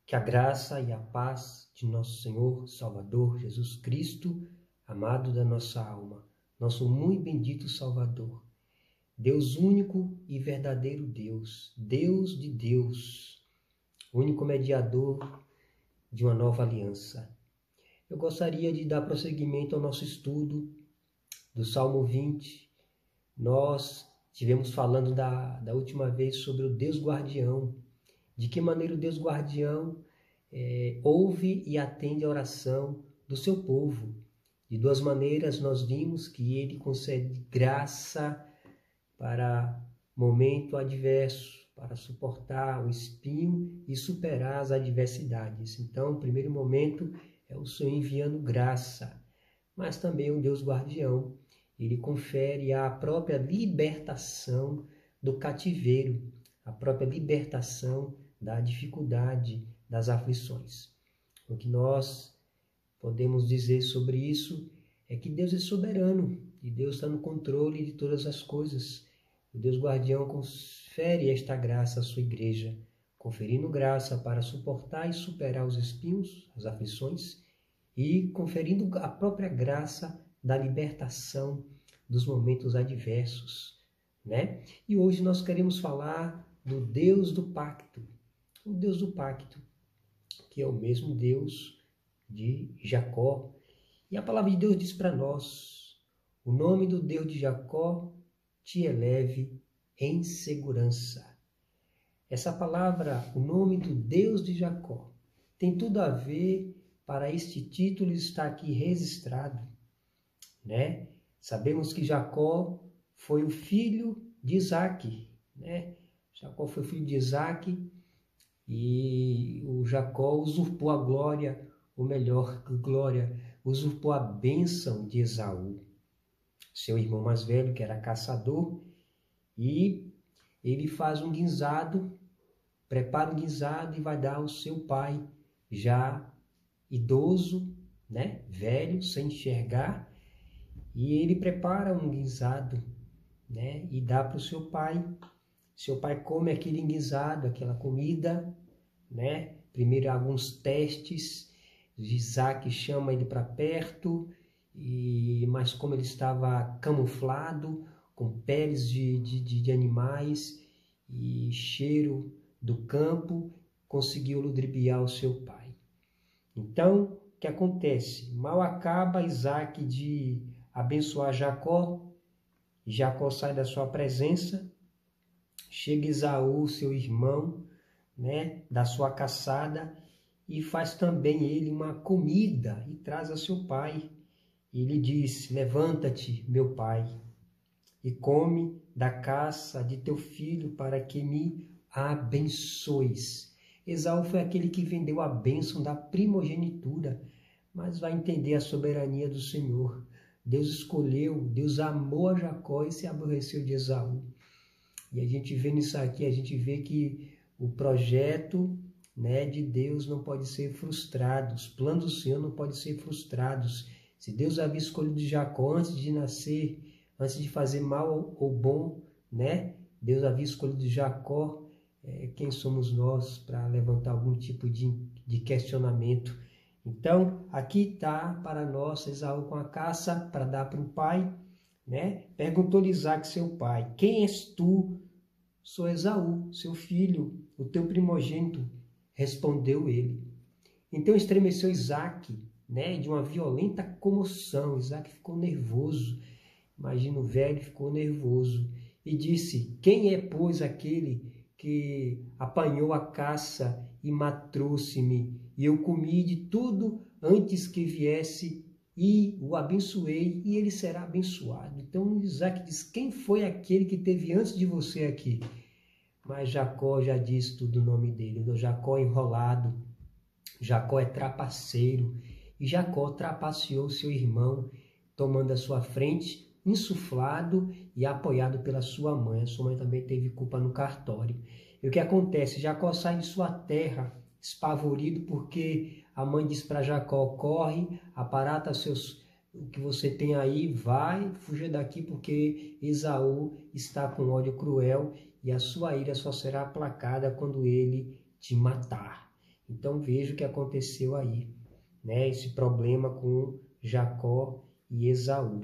Que a graça e a paz de nosso Senhor, Salvador, Jesus Cristo, amado da nossa alma, nosso muito bendito Salvador, Deus único e verdadeiro Deus, Deus de Deus, único mediador de uma nova aliança. Eu gostaria de dar prosseguimento ao nosso estudo do Salmo 20. Nós estivemos falando da última vez sobre o Deus guardião. De que maneira o Deus guardião ouve e atende a oração do seu povo. De duas maneiras nós vimos que ele concede graça para momento adverso, para suportar o espinho e superar as adversidades. Então, o primeiro momento é o Senhor enviando graça, mas também o Deus guardião. Ele confere a própria libertação do cativeiro, a própria libertação da dificuldade, das aflições. O que nós podemos dizer sobre isso é que Deus é soberano e Deus está no controle de todas as coisas. O Deus guardião confere esta graça à sua igreja, conferindo graça para suportar e superar os espinhos, as aflições, e conferindo a própria graça da libertação dos momentos adversos, né? E hoje nós queremos falar do Deus do pacto, o Deus do pacto, que é o mesmo Deus de Jacó. E a palavra de Deus diz para nós: o nome do Deus de Jacó te eleve em segurança. Essa palavra, o nome do Deus de Jacó, tem tudo a ver para este título estar aqui registrado, né? Sabemos que Jacó foi o filho de Isaque, né? Jacó foi filho de Isaque e o Jacó usurpou a glória, ou melhor, usurpou a bênção de Esaú, seu irmão mais velho, que era caçador, e ele faz um guisado, prepara um guisado e vai dar ao seu pai, já idoso, né, velho, sem enxergar, e ele prepara um guisado, né, e dá para o seu pai. Seu pai come aquele guisado, aquela comida, né? Primeiro alguns testes, Isaac chama ele para perto, mas como ele estava camuflado, com peles de animais e cheiro do campo, conseguiu ludibriar o seu pai. Então, o que acontece? Mal acaba Isaac de abençoar Jacó, Jacó sai da sua presença, chega Esaú, seu irmão, né, da sua caçada, e faz também ele uma comida e traz a seu pai. E ele diz: levanta-te, meu pai, e come da caça de teu filho para que me abençoes. Esaú foi aquele que vendeu a bênção da primogenitura, mas vai entender a soberania do Senhor. Deus escolheu, Deus amou a Jacó e se aborreceu de Esaú. E a gente vê nisso aqui, a gente vê que o projeto, né, de Deus não pode ser frustrado, os planos do Senhor não podem ser frustrados. Se Deus havia escolhido Jacó antes de nascer, antes de fazer mal ou bom, né, Deus havia escolhido Jacó, quem somos nós para levantar algum tipo de questionamento? Então, aqui está para nós Esaú com a caça para dar para o pai, né? Perguntou-lhe Isaque, seu pai: quem és tu? Sou Esaú, seu filho, o teu primogênito, respondeu ele. Então estremeceu Isaque, né, de uma violenta comoção. Isaque ficou nervoso, imagina o velho ficou nervoso, e disse: quem é, pois, aquele que apanhou a caça e trouxe-me, e eu comi de tudo antes que viesse, e o abençoei, e ele será abençoado. Então Isaque diz: quem foi aquele que teve antes de você aqui? Mas Jacó já disse tudo o nome dele. Jacó é enrolado, Jacó é trapaceiro, e Jacó trapaceou seu irmão, tomando a sua frente, insuflado e apoiado pela sua mãe. A sua mãe também teve culpa no cartório. E o que acontece? Jacó sai de sua terra, espavorido, porque a mãe diz para Jacó: corre, aparata o que você tem aí, vai fugir daqui, porque Esaú está com ódio cruel e a sua ira só será aplacada quando ele te matar. Então veja o que aconteceu aí, né? Esse problema com Jacó e Esaú.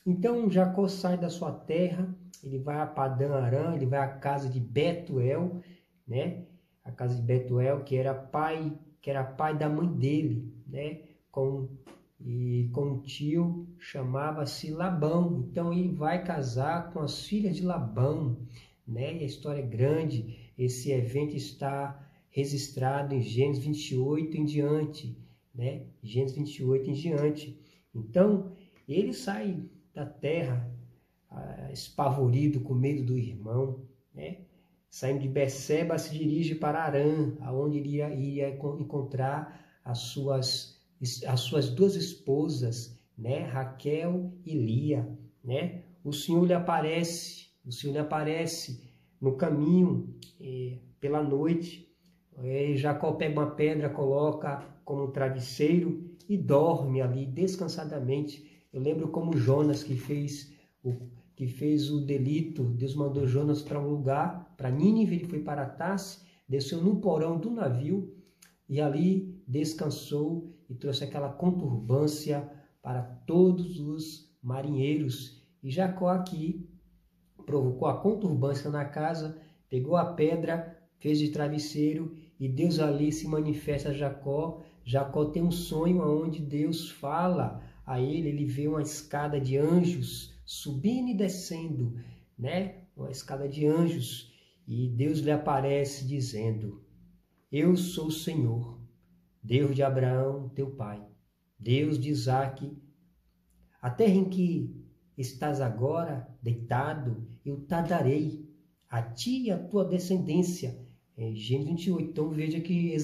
Então Jacó sai da sua terra, ele vai a Padã Arã, ele vai à casa de Betuel, né? A casa de Betuel, que era pai da mãe dele, né? Com um tio, chamava-se Labão. Então ele vai casar com as filhas de Labão, né? E a história é grande. Esse evento está registrado em Gênesis 28 em diante, né? Gênesis 28 em diante. Então ele sai da terra espavorido, com medo do irmão, né? Saindo de Berseba, se dirige para Arã, aonde iria encontrar as suas duas esposas, né? Raquel e Lia, né? O Senhor lhe aparece no caminho pela noite. Jacó pega uma pedra, coloca como um travesseiro e dorme ali descansadamente. Eu lembro como Jonas, que fez o delito. Deus mandou Jonas para um lugar, para Nínive. Ele foi para Tarsis, desceu no porão do navio e ali descansou e trouxe aquela conturbância para todos os marinheiros. E Jacó aqui provocou a conturbância na casa, pegou a pedra, fez de travesseiro e Deus ali se manifesta a Jacó. Jacó tem um sonho onde Deus fala a ele vê uma escada de anjos subindo e descendo, né? Uma escada de anjos, e Deus lhe aparece dizendo: eu sou o Senhor, Deus de Abraão, teu pai, Deus de Isaque. A terra em que estás agora deitado, eu te darei, a ti e a tua descendência. Gênesis 28. Então veja que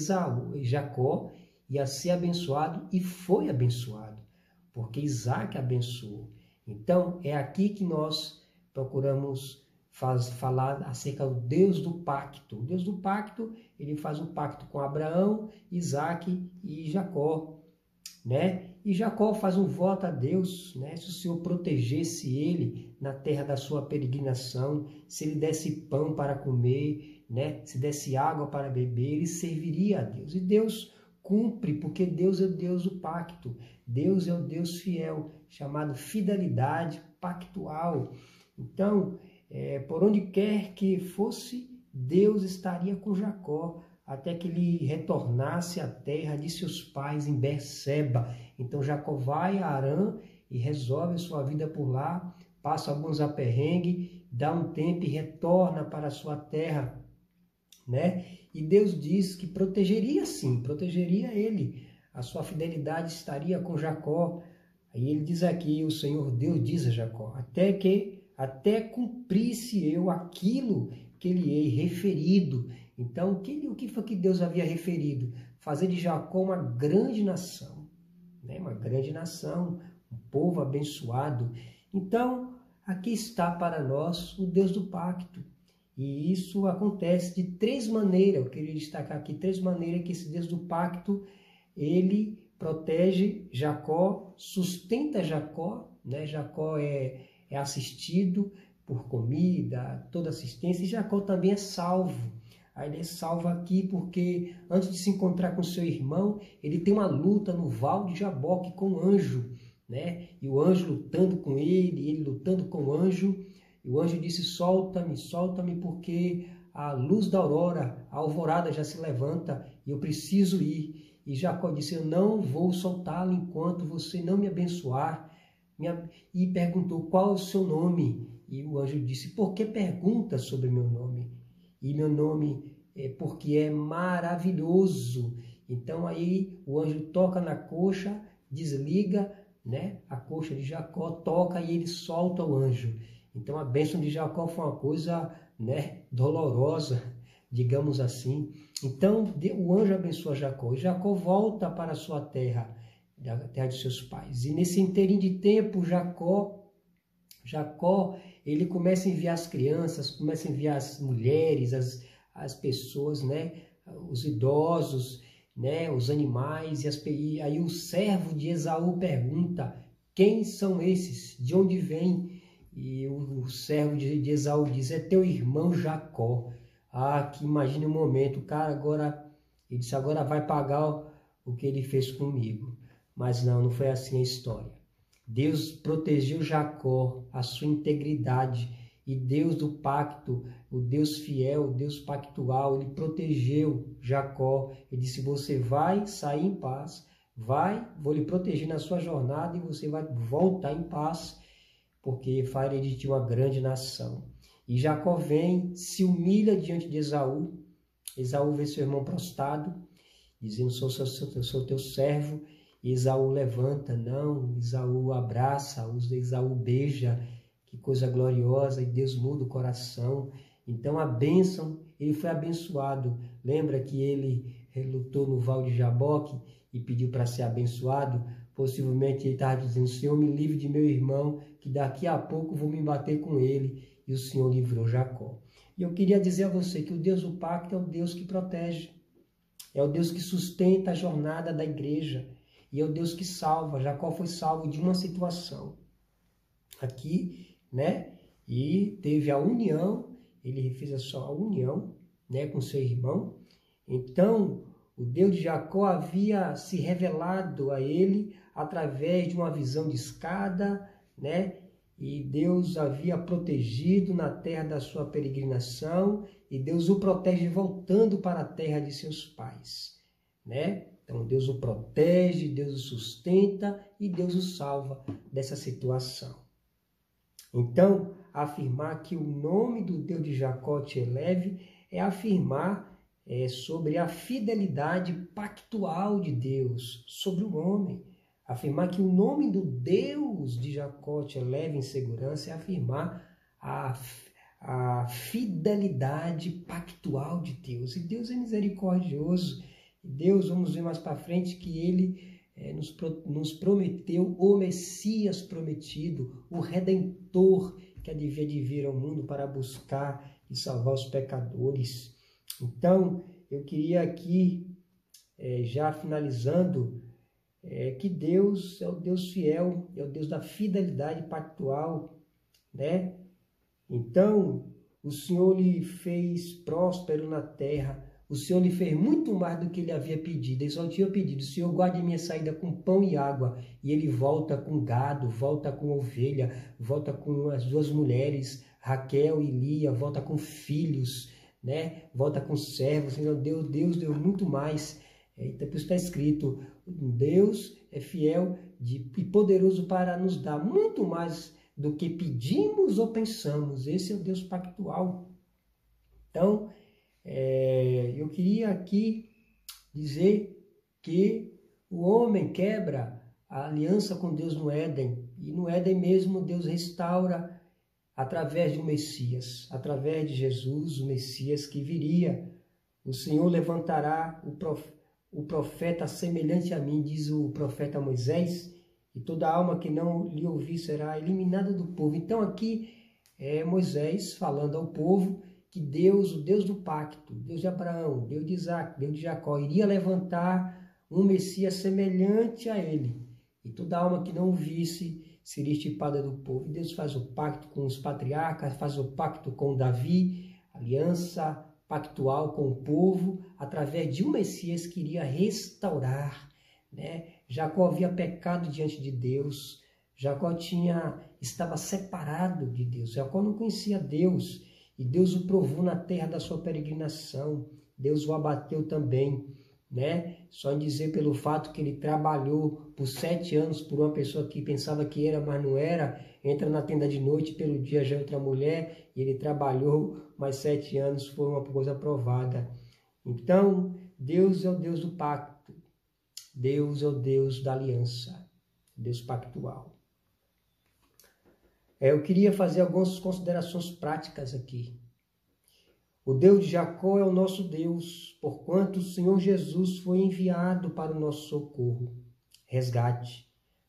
Jacó ia ser abençoado e foi abençoado, porque Isaac abençoou. Então é aqui que nós procuramos falar acerca do Deus do pacto. O Deus do pacto, ele faz um pacto com Abraão, Isaac e Jacó, né? E Jacó faz um voto a Deus, né? Se o Senhor protegesse ele na terra da sua peregrinação, se ele desse pão para comer, né? Se desse água para beber, ele serviria a Deus. E Deus cumpre, porque Deus é o Deus do pacto. Deus é o Deus fiel, chamado fidelidade pactual. Então, por onde quer que fosse, Deus estaria com Jacó, até que ele retornasse à terra de seus pais em Berseba. Então Jacó vai a Arã e resolve a sua vida por lá, passa alguns aperrengues, dá um tempo e retorna para a sua terra, né? E Deus diz que protegeria sim, protegeria ele. A sua fidelidade estaria com Jacó. Aí ele diz aqui, o Senhor Deus diz a Jacó: até cumprisse eu aquilo que lhe hei referido. Então, o que foi que Deus havia referido? Fazer de Jacó uma grande nação, né? Uma grande nação, um povo abençoado. Então, aqui está para nós o Deus do pacto. E isso acontece de três maneiras. Eu queria destacar aqui três maneiras que esse Deus do pacto, ele protege Jacó, sustenta Jacó, né? Jacó é assistido por comida, toda assistência, e Jacó também é salvo. Aí ele é salvo aqui porque antes de se encontrar com seu irmão, ele tem uma luta no Val de Jaboque com o anjo, né? E o anjo lutando com ele lutando com o anjo. E o anjo disse: solta-me, solta-me, porque a luz da aurora, a alvorada já se levanta e eu preciso ir. E Jacó disse: eu não vou soltá-lo enquanto você não me abençoar. E perguntou: qual é o seu nome? E o anjo disse: por que pergunta sobre meu nome? E meu nome é porque é maravilhoso. Então aí o anjo toca na coxa, desliga, né? A coxa de Jacó, toca e ele solta o anjo. Então a bênção de Jacó foi uma coisa, né, dolorosa, digamos assim. Então o anjo abençoa Jacó e Jacó volta para a sua terra, a terra de seus pais. E nesse inteirinho de tempo, Jacó, ele começa a enviar as crianças, começa a enviar as mulheres, as pessoas, né, os idosos, né, os animais. E aí o servo de Esaú pergunta: quem são esses? De onde vêm? E o servo de Esaú diz: é teu irmão Jacó. Ah, que imagine um momento, o cara agora, Ele disse, agora vai pagar o que ele fez comigo. Mas não foi assim a história. Deus protegeu Jacó, a sua integridade, e Deus do pacto, o Deus fiel, o Deus pactual, ele protegeu Jacó. Ele disse, você vai sair em paz, vou lhe proteger na sua jornada e você vai voltar em paz, porque farei de ti uma grande nação. E Jacó vem, se humilha diante de Esaú. Esaú vê seu irmão prostrado, dizendo, sou teu servo. E Esaú levanta, não, Esaú abraça, Esaú beija, que coisa gloriosa, e Deus muda o coração. Então a bênção, ele foi abençoado. Lembra que ele lutou no Val de Jaboque e pediu para ser abençoado? Possivelmente ele estava dizendo, Senhor, me livre de meu irmão, que daqui a pouco vou me bater com ele. E o Senhor livrou Jacó. E eu queria dizer a você que o Deus do pacto é o Deus que protege. É o Deus que sustenta a jornada da igreja. E é o Deus que salva. Jacó foi salvo de uma situação aqui, né? E teve a união, ele fez a sua união, né, com seu irmão. Então, o Deus de Jacó havia se revelado a ele através de uma visão de escada, né? E Deus havia protegido na terra da sua peregrinação, e Deus o protege voltando para a terra de seus pais, né? Então Deus o protege, Deus o sustenta e Deus o salva dessa situação. Então, afirmar que o nome do Deus de Jacó te eleve é afirmar sobre a fidelidade pactual de Deus sobre o homem. Afirmar que o nome do Deus de Jacó te eleve em segurança é afirmar a fidelidade pactual de Deus. E Deus é misericordioso. Deus, vamos ver mais para frente, que ele nos prometeu o Messias prometido, o Redentor que havia de vir ao mundo para buscar e salvar os pecadores. Então, eu queria aqui, já finalizando, que Deus é o Deus fiel, é o Deus da fidelidade pactual, né? Então, o Senhor lhe fez próspero na terra, o Senhor lhe fez muito mais do que ele havia pedido. Ele só tinha pedido, Senhor, guarde minha saída com pão e água. E ele volta com gado, volta com ovelha, volta com as duas mulheres, Raquel e Lia, volta com filhos, né? Volta com servos. Então, Deus deu muito mais. Então, por isso está escrito, Deus é fiel e poderoso para nos dar muito mais do que pedimos ou pensamos. Esse é o Deus pactual. Então, eu queria aqui dizer que o homem quebra a aliança com Deus no Éden. E no Éden mesmo Deus restaura através de um Messias, através de Jesus, o Messias que viria. O Senhor levantará o profeta semelhante a mim, diz o profeta Moisés, e toda alma que não lhe ouvir será eliminada do povo. Então aqui é Moisés falando ao povo que Deus, o Deus do pacto, Deus de Abraão, Deus de Isaac, Deus de Jacó, iria levantar um Messias semelhante a ele. E toda alma que não o visse seria extirpada do povo. E Deus faz o pacto com os patriarcas, faz o pacto com Davi, aliança pactual com o povo, através de um Messias que iria restaurar, né? Jacó havia pecado diante de Deus, Jacó estava separado de Deus, Jacó não conhecia Deus, e Deus o provou na terra da sua peregrinação, Deus o abateu também, né? Só em dizer pelo fato que ele trabalhou por 7 anos por uma pessoa que pensava que era, mas não era, entra na tenda de noite, pelo dia já é outra mulher, e ele trabalhou mais 7 anos, foi uma coisa provada. Então, Deus é o Deus do pacto, Deus é o Deus da aliança, Deus pactual. Eu queria fazer algumas considerações práticas aqui. O Deus de Jacó é o nosso Deus, porquanto o Senhor Jesus foi enviado para o nosso socorro, resgate,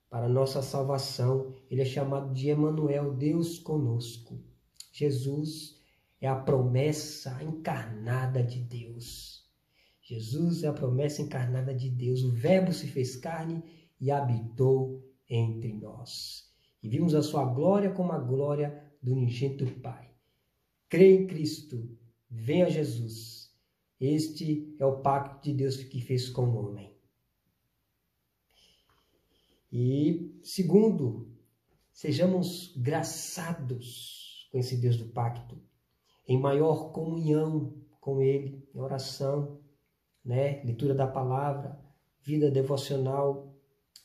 para a nossa salvação. Ele é chamado de Emanuel, Deus conosco. Jesus é a promessa encarnada de Deus. Jesus é a promessa encarnada de Deus. O Verbo se fez carne e habitou entre nós. E vimos a sua glória como a glória do unigênito Pai. Crê em Cristo, venha Jesus. Este é o pacto de Deus que fez com o homem. E segundo, sejamos graçados com esse Deus do pacto, em maior comunhão com Ele, em oração, leitura da palavra, vida devocional,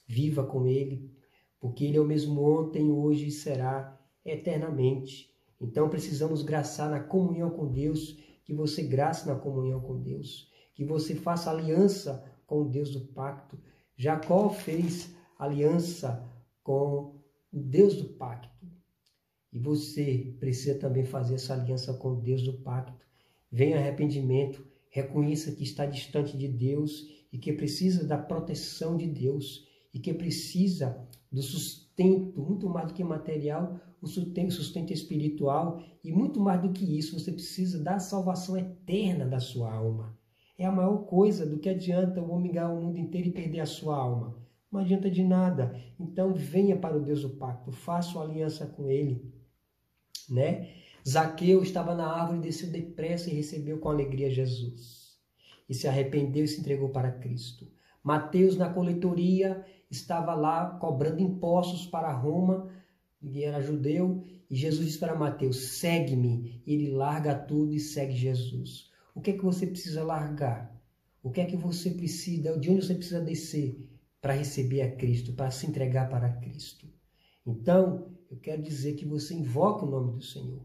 viva com Ele, porque Ele é o mesmo ontem, hoje e será eternamente. Então precisamos graçar na comunhão com Deus, que você grace na comunhão com Deus, que você faça aliança com o Deus do pacto. Jacó fez aliança com o Deus do pacto. E você precisa também fazer essa aliança com o Deus do pacto. Venha arrependimento, reconheça que está distante de Deus e que precisa da proteção de Deus e que precisa do sustento, muito mais do que material, o sustento espiritual, e muito mais do que isso, você precisa da salvação eterna da sua alma. É a maior coisa. Do que adianta o homem ganhar o mundo inteiro e perder a sua alma? Não adianta de nada. Então venha para o Deus do pacto, faça uma aliança com Ele. Zaqueu estava na árvore, desceu depressa e recebeu com alegria Jesus. E se arrependeu e se entregou para Cristo. Mateus, na coletoria, estava lá cobrando impostos para Roma, que era judeu, e Jesus disse para Mateus: segue-me. Ele larga tudo e segue Jesus. O que é que você precisa largar? O que é que você precisa, de onde você precisa descer para receber a Cristo, para se entregar para Cristo? Então, eu quero dizer que você invoque o nome do Senhor.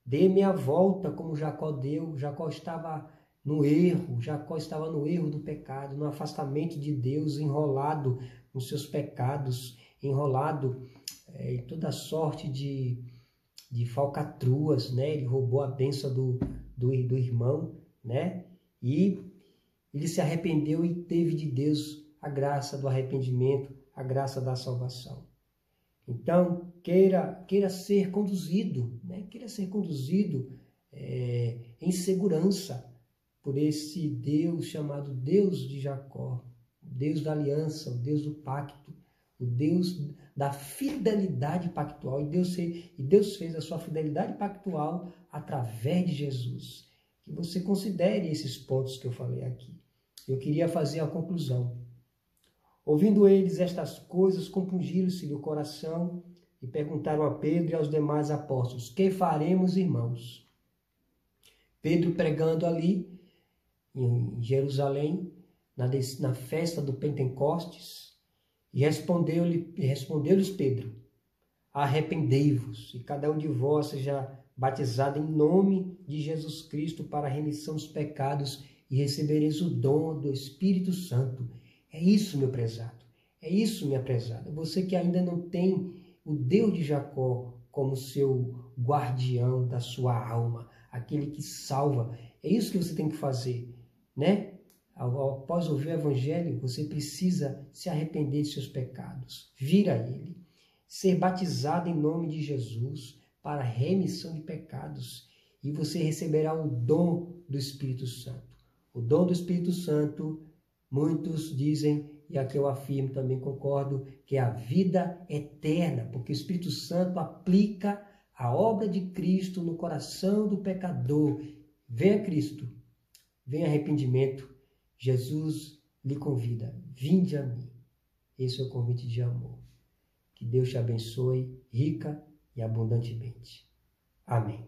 Dê meia volta como Jacó deu. Jacó estava no erro do pecado, no afastamento de Deus, enrolado nos seus pecados, enrolado em toda sorte de falcatruas, Ele roubou a bênção do irmão, E ele se arrependeu e teve de Deus a graça do arrependimento, a graça da salvação. Então, queira ser conduzido, Queira ser conduzido em segurança por esse Deus chamado Deus de Jacó, o Deus da aliança, o Deus do pacto, o Deus da fidelidade pactual. E Deus fez a sua fidelidade pactual através de Jesus. Que você considere esses pontos que eu falei aqui. Eu queria fazer a conclusão. Ouvindo eles estas coisas, compungiram-se-lhe o coração e perguntaram a Pedro e aos demais apóstolos: que faremos, irmãos? Pedro pregando ali em Jerusalém, na festa do Pentecostes, e respondeu-lhes Pedro: arrependei-vos, e cada um de vós seja batizado em nome de Jesus Cristo para a remissão dos pecados, e recebereis o dom do Espírito Santo. É isso, meu prezado. É isso, minha prezada. Você que ainda não tem o Deus de Jacó como seu guardião da sua alma, aquele que salva. É isso que você tem que fazer, Após ouvir o Evangelho, você precisa se arrepender de seus pecados, vir a Ele, ser batizado em nome de Jesus para a remissão de pecados, e você receberá o dom do Espírito Santo. O dom do Espírito Santo, muitos dizem, e aqui eu afirmo, também concordo, que é a vida eterna, porque o Espírito Santo aplica a obra de Cristo no coração do pecador. Venha Cristo, venha arrependimento. Jesus lhe convida: vinde a mim. Esse é o convite de amor. Que Deus te abençoe rica e abundantemente. Amém.